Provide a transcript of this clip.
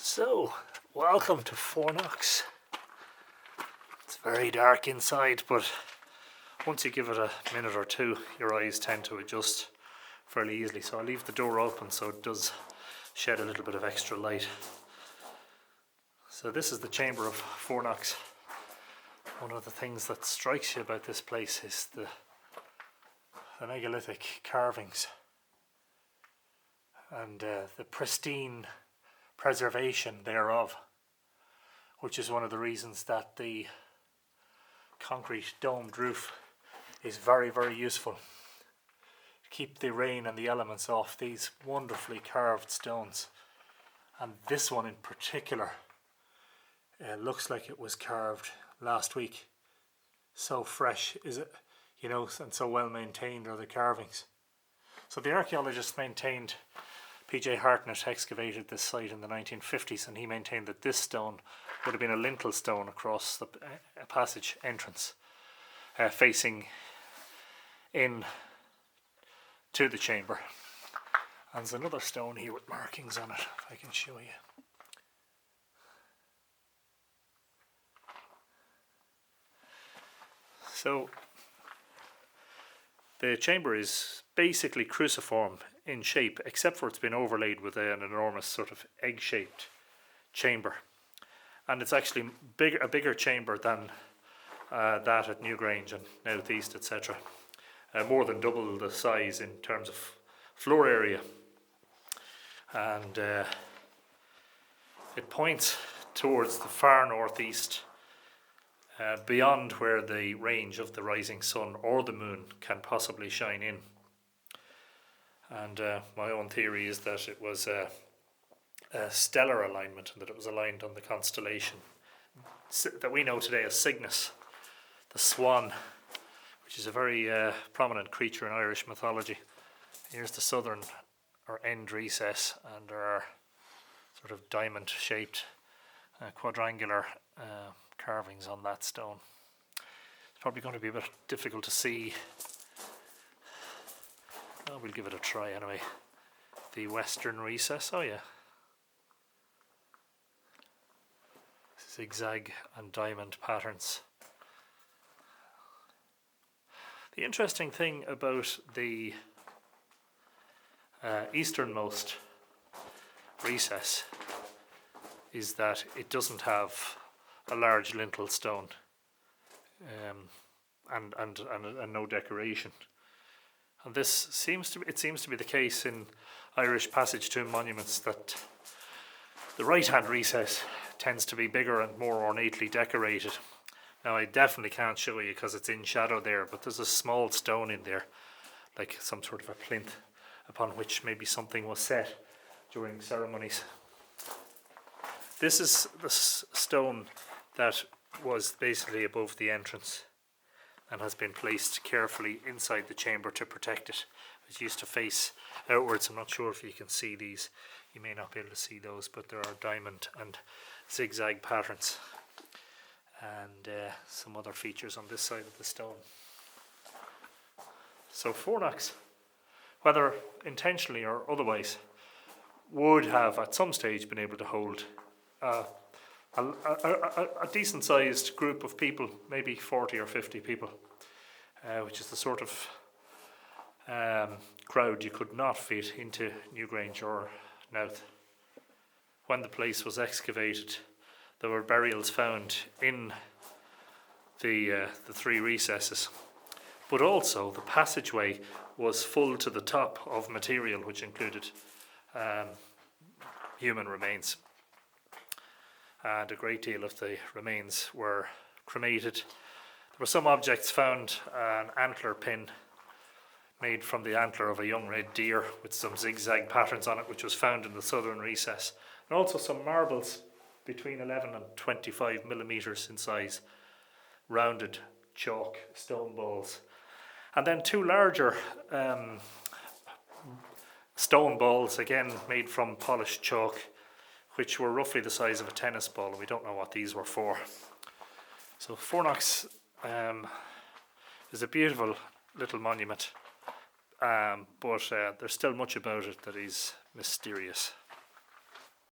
So, welcome to Fourknocks. It's very dark inside, but once you give it a minute or two, your eyes tend to adjust fairly easily. So I'll leave the door open so it does shed a little bit of extra light. So this is the chamber of Fourknocks. One of the things that strikes you about this place is the megalithic carvings and the pristine preservation thereof, which is one of the reasons that the concrete domed roof is very, very useful to keep the rain and the elements off these wonderfully carved stones. And this one in particular looks like it was carved last week. So fresh is it, and so well maintained are the carvings. So the archaeologists maintained, P.J. Hartnett excavated this site in the 1950s, and he maintained that this stone would have been a lintel stone across the passage entrance, facing in to the chamber. And there's another stone here with markings on it, if I can show you. So the chamber is basically cruciform in shape, except for it's been overlaid with an enormous sort of egg-shaped chamber, and it's actually a bigger chamber than that at Newgrange and Meath, etc. More than double the size in terms of floor area, and it points towards the far northeast, beyond where the range of the rising sun or the moon can possibly shine in. And my own theory is that it was a stellar alignment, and that it was aligned on the constellation that we know today as Cygnus, the swan, which is a very prominent creature in Irish mythology. Here's the southern or end recess, and there are sort of diamond shaped quadrangular carvings on that stone. It's probably going to be a bit difficult to see. We'll give it a try anyway. The western recess, oh yeah. Zigzag and diamond patterns. The interesting thing about the easternmost recess is that it doesn't have a large lintel stone and no decoration. And this seems to be the case in Irish passage tomb monuments, that the right hand recess tends to be bigger and more ornately decorated. Now I definitely can't show you because it's in shadow there, but there's a small stone in there, like some sort of a plinth upon which maybe something was set during ceremonies. This is the stone that was basically above the entrance and has been placed carefully inside the chamber to protect it. It used to face outwards. I'm not sure if you can see these. You may not be able to see those, but there are diamond and zigzag patterns and some other features on this side of the stone. So Fourknocks, whether intentionally or otherwise, would have at some stage been able to hold a decent sized group of people, maybe 40 or 50 people, which is the sort of crowd you could not fit into Newgrange or Meath. When the place was excavated, there were burials found in the three recesses, but also the passageway was full to the top of material which included human remains. And a great deal of the remains were cremated. There were some objects found, an antler pin made from the antler of a young red deer with some zigzag patterns on it, which was found in the southern recess, and also some marbles between 11 and 25 millimeters in size, rounded chalk stone balls, and then two larger stone balls, again made from polished chalk, which were roughly the size of a tennis ball, and we don't know what these were for. So Fourknocks is a beautiful little monument, but there's still much about it that is mysterious.